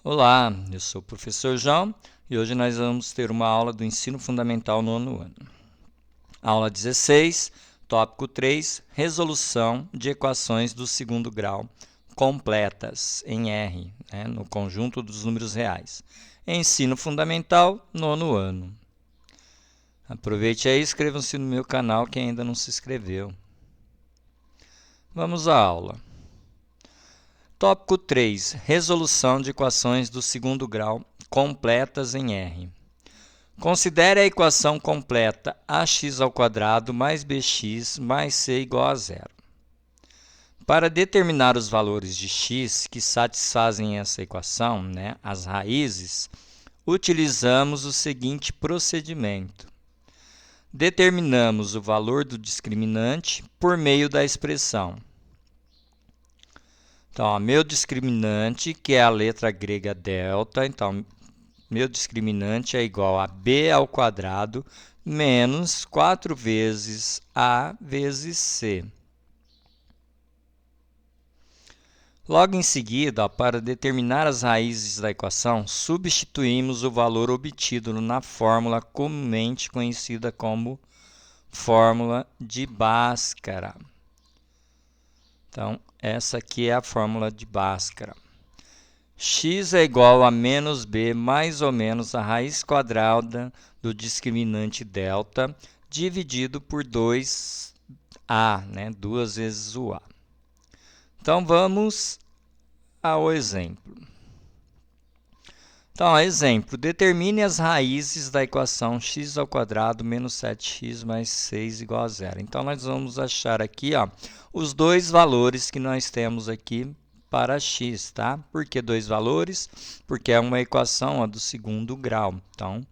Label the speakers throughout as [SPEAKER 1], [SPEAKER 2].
[SPEAKER 1] Olá, eu sou o professor João e hoje nós vamos ter uma aula do Ensino Fundamental 9º ano. Aula 16, tópico 3, resolução de equações do segundo grau completas em R, no conjunto dos números reais. Ensino Fundamental 9º ano. Aproveite aí e inscrevam-se no meu canal quem ainda não se inscreveu. Vamos à aula. Tópico 3, resolução de equações do segundo grau completas em R. Considere a equação completa ax² mais bx mais c igual a zero. Para determinar os valores de x que satisfazem essa equação, as raízes, utilizamos o seguinte procedimento. Determinamos o valor do discriminante por meio da expressão. Então, meu discriminante, que é a letra grega delta, então, meu discriminante é igual a b² menos 4 vezes a vezes c. Logo em seguida, para determinar as raízes da equação, substituímos o valor obtido na fórmula comumente conhecida como fórmula de Bhaskara. Então, essa aqui é a fórmula de Bhaskara. X é igual a menos b mais ou menos a raiz quadrada do discriminante delta dividido por 2a, 2 vezes o a. Então, vamos ao exemplo. Então, exemplo, determine as raízes da equação x² menos 7x mais 6 igual a zero. Então, nós vamos achar aqui os dois valores que nós temos aqui para x, tá? Por que dois valores? Porque é uma equação do segundo grau. Então,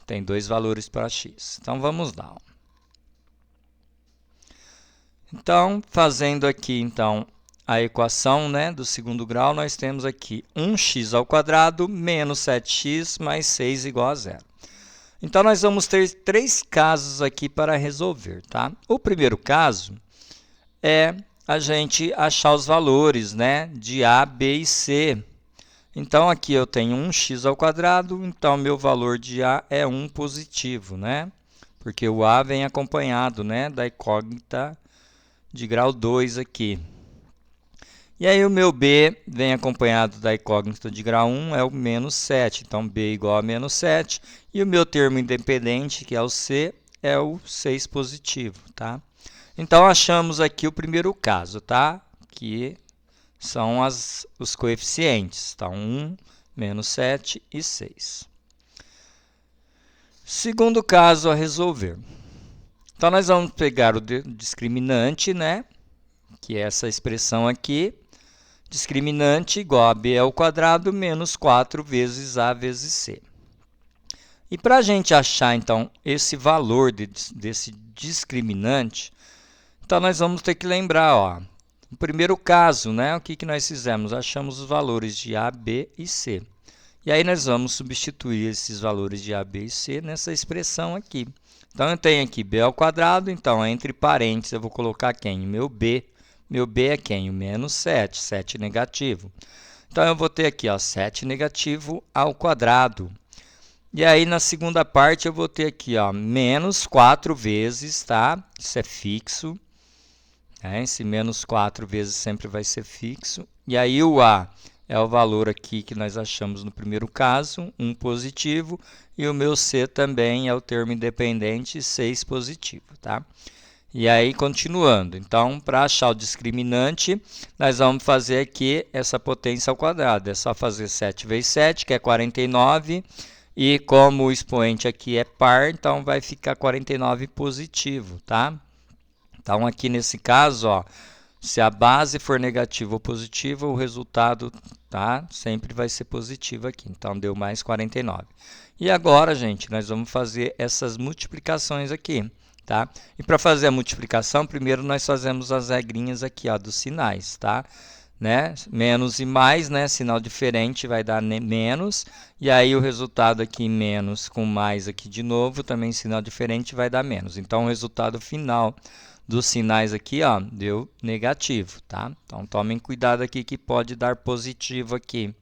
[SPEAKER 1] tem dois valores para x. Então, vamos lá. Então, fazendo aqui, a equação do segundo grau, nós temos aqui 1x² menos 7x mais 6 igual a zero. Então, nós vamos ter três casos aqui para resolver, tá? O primeiro caso é a gente achar os valores, de a, b e c. Então, aqui eu tenho 1x², então meu valor de a é 1 positivo, porque o a vem acompanhado, da incógnita de grau 2 aqui. E aí o meu b vem acompanhado da incógnita de grau 1, é o menos 7. Então, b igual a menos 7. E o meu termo independente, que é o c, é o 6 positivo, tá? Então, achamos aqui o primeiro caso, tá? Que são os coeficientes. Então, 1, menos 7 e 6. Segundo caso a resolver. Então, nós vamos pegar o discriminante, que é essa expressão aqui. Discriminante igual a b² menos 4 vezes a vezes c. E para a gente achar, então, esse valor desse discriminante, então, nós vamos ter que lembrar, no primeiro caso, o que nós fizemos? Achamos os valores de a, b e c. E aí, nós vamos substituir esses valores de a, b e c nessa expressão aqui. Então, eu tenho aqui b², então, entre parênteses, eu vou colocar quem? Meu b. Meu b é quem? O menos 7, 7 negativo. Então, eu vou ter aqui 7 negativo ao quadrado. E aí, na segunda parte, eu vou ter aqui menos 4 vezes, tá? Isso é fixo. Esse menos 4 vezes sempre vai ser fixo. E aí, o a é o valor aqui que nós achamos no primeiro caso, 1 positivo. E o meu c também é o termo independente, 6 positivo, tá? E aí, continuando. Então, para achar o discriminante, nós vamos fazer aqui essa potência ao quadrado. É só fazer 7 vezes 7, que é 49. E como o expoente aqui é par, então vai ficar 49 positivo, tá? Então, aqui nesse caso, se a base for negativa ou positiva, o resultado sempre vai ser positivo aqui. Então, deu mais 49. E agora, gente, nós vamos fazer essas multiplicações aqui. Tá? E para fazer a multiplicação, primeiro nós fazemos as regrinhas aqui dos sinais, tá? Menos e mais, sinal diferente vai dar menos, e aí o resultado aqui menos com mais aqui de novo, também sinal diferente vai dar menos. Então, o resultado final dos sinais aqui, deu negativo, tá? Então, tomem cuidado aqui que pode dar positivo aqui,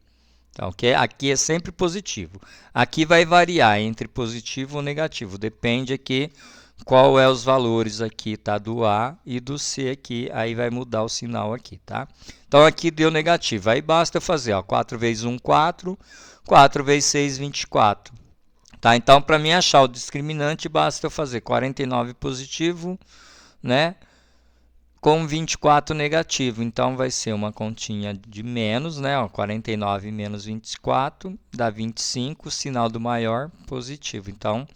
[SPEAKER 1] Então, aqui é sempre positivo. Aqui vai variar entre positivo ou negativo. Depende aqui qual é os valores aqui, tá? Do A e do C aqui. Aí vai mudar o sinal aqui, tá? Então, aqui deu negativo. Aí basta eu fazer, ó, 4 vezes 1, 4. 4 vezes 6, 24. Tá? Então, para mim achar o discriminante, basta eu fazer 49 positivo, né? Com 24 negativo. Então, vai ser uma continha de menos, né? Ó, 49 menos 24 dá 25, sinal do maior positivo. Então,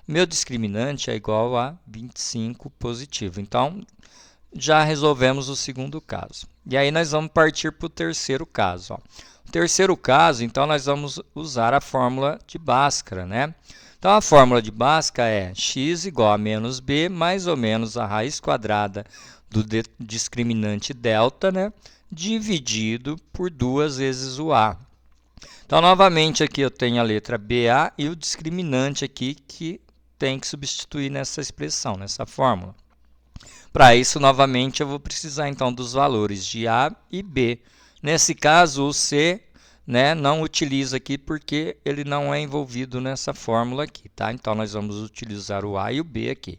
[SPEAKER 1] o meu discriminante é igual a 25 positivo. Então, já resolvemos o segundo caso. E aí, nós vamos partir para o terceiro caso. Ó. O terceiro caso, então, nós vamos usar a fórmula de Bhaskara, né? Então, a fórmula de Bhaskara é x igual a menos b mais ou menos a raiz quadrada do discriminante delta, né, dividido por 2 vezes o a. Então, novamente, aqui eu tenho a letra BA e o discriminante aqui que tem que substituir nessa expressão, nessa fórmula. Para isso, novamente, eu vou precisar, então, dos valores de A e B. Nesse caso, o C, né, não utiliza aqui porque ele não é envolvido nessa fórmula aqui, tá? Então, nós vamos utilizar o A e o B aqui.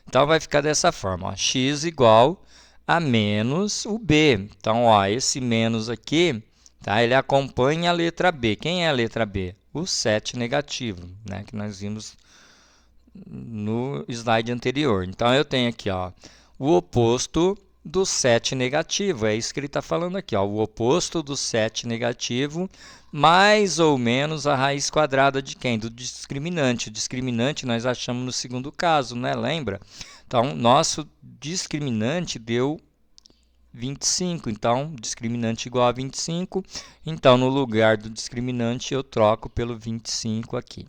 [SPEAKER 1] Então, vai ficar dessa forma, ó, x igual a menos o b. Então, ó, esse menos aqui, tá, ele acompanha a letra B. Quem é a letra B? O 7 negativo, né, que nós vimos no slide anterior. Então, eu tenho aqui, ó, o oposto do 7 negativo. É isso que ele está falando aqui, ó, o oposto do 7 negativo mais ou menos a raiz quadrada de quem? Do discriminante. O discriminante nós achamos no segundo caso, né? Lembra? Então, nosso discriminante deu 25. Então, discriminante igual a 25. Então, no lugar do discriminante, eu troco pelo 25 aqui.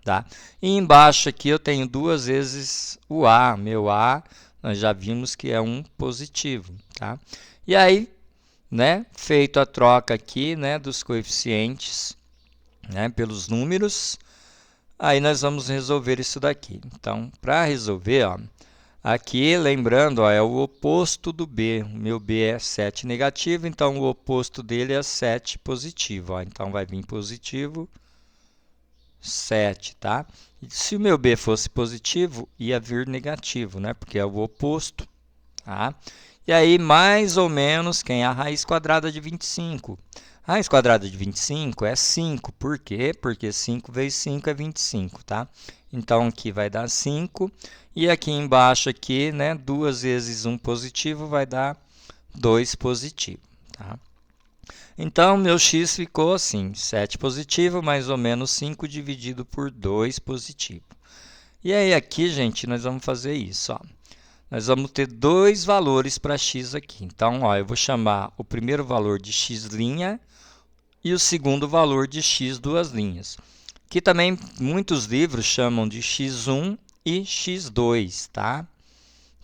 [SPEAKER 1] Tá? E embaixo aqui eu tenho 2 vezes o A. Meu A, nós já vimos que é um positivo. Tá? E aí, né, feito a troca aqui, né, dos coeficientes, né, pelos números, aí nós vamos resolver isso daqui. Então, para resolver, ó, aqui, lembrando, ó, é o oposto do B. O meu B é 7 negativo, então o oposto dele é 7 positivo. Ó. Então, vai vir positivo 7, tá? E se o meu B fosse positivo, ia vir negativo, né? Porque é o oposto, tá? E aí, mais ou menos, quem é a raiz quadrada de 25? A raiz quadrada de 25 é 5. Por quê? Porque 5 vezes 5 é 25, tá? Então, aqui vai dar 5. E aqui embaixo, aqui, né, 2 vezes 1 positivo vai dar 2 positivo, tá? Então, meu x ficou assim, 7 positivo, mais ou menos 5 dividido por 2 positivo. E aí, aqui, gente, nós vamos fazer isso, ó. Nós vamos ter dois valores para x aqui. Então, ó, eu vou chamar o primeiro valor de x' e o segundo valor de x duas linhas. Que também muitos livros chamam de x1 e x2, tá?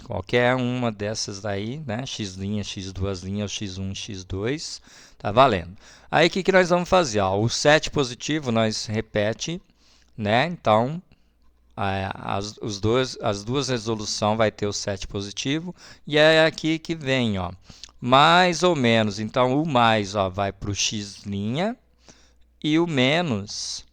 [SPEAKER 1] Qualquer uma dessas daí, né? X', x duas linhas, x1, x2, tá valendo. Aí, o que nós vamos fazer? Ó, o 7 positivo, nós repete, né? Então, as duas resoluções vai ter o 7 positivo. E é aqui que vem, ó, mais ou menos. Então, o mais, ó, vai para o x' e o menos,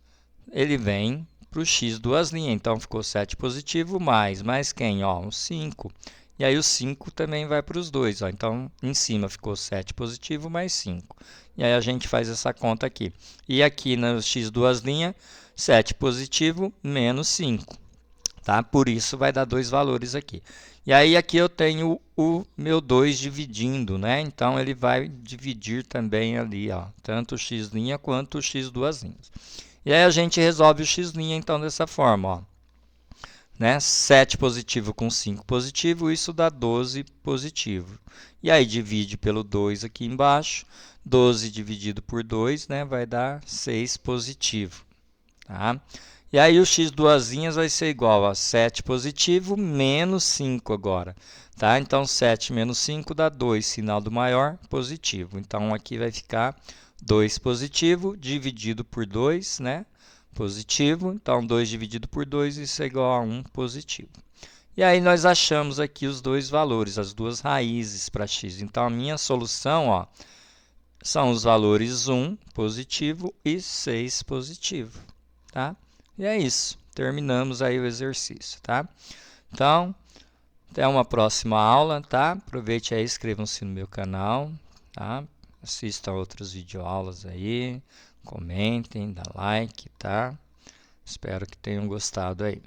[SPEAKER 1] ele vem para o x duas linhas. Então, ficou 7 positivo mais quem? Ó, um 5. E aí, o 5 também vai para os dois. Ó. Então, em cima ficou 7 positivo mais 5. E aí, a gente faz essa conta aqui. E aqui no x duas linhas, 7 positivo menos 5. Tá? Por isso, vai dar dois valores aqui. E aí, aqui eu tenho o meu 2 dividindo, né? Então, ele vai dividir também ali, ó, tanto o x' quanto o x duas linhas. E aí, a gente resolve o x', então, dessa forma, ó. Né? 7 positivo com 5 positivo, isso dá 12 positivo. E aí, divide pelo 2 aqui embaixo. 12 dividido por 2, né, vai dar 6 positivo. Tá? E aí, o x duas linhas vai ser igual a 7 positivo menos 5 agora. Tá? Então, 7 menos 5 dá 2, sinal do maior, positivo. Então, aqui vai ficar 2 positivo dividido por 2, né? Positivo. Então, 2 dividido por 2, isso é igual a 1 positivo. E aí, nós achamos aqui os dois valores, as duas raízes para x. Então, a minha solução, ó, são os valores 1 positivo e 6 positivo, tá? E é isso, terminamos aí o exercício, tá? Então, até uma próxima aula, tá? Aproveite aí, inscrevam-se no meu canal, tá? Assistam outras videoaulas aí, comentem, dá like, tá? Espero que tenham gostado aí.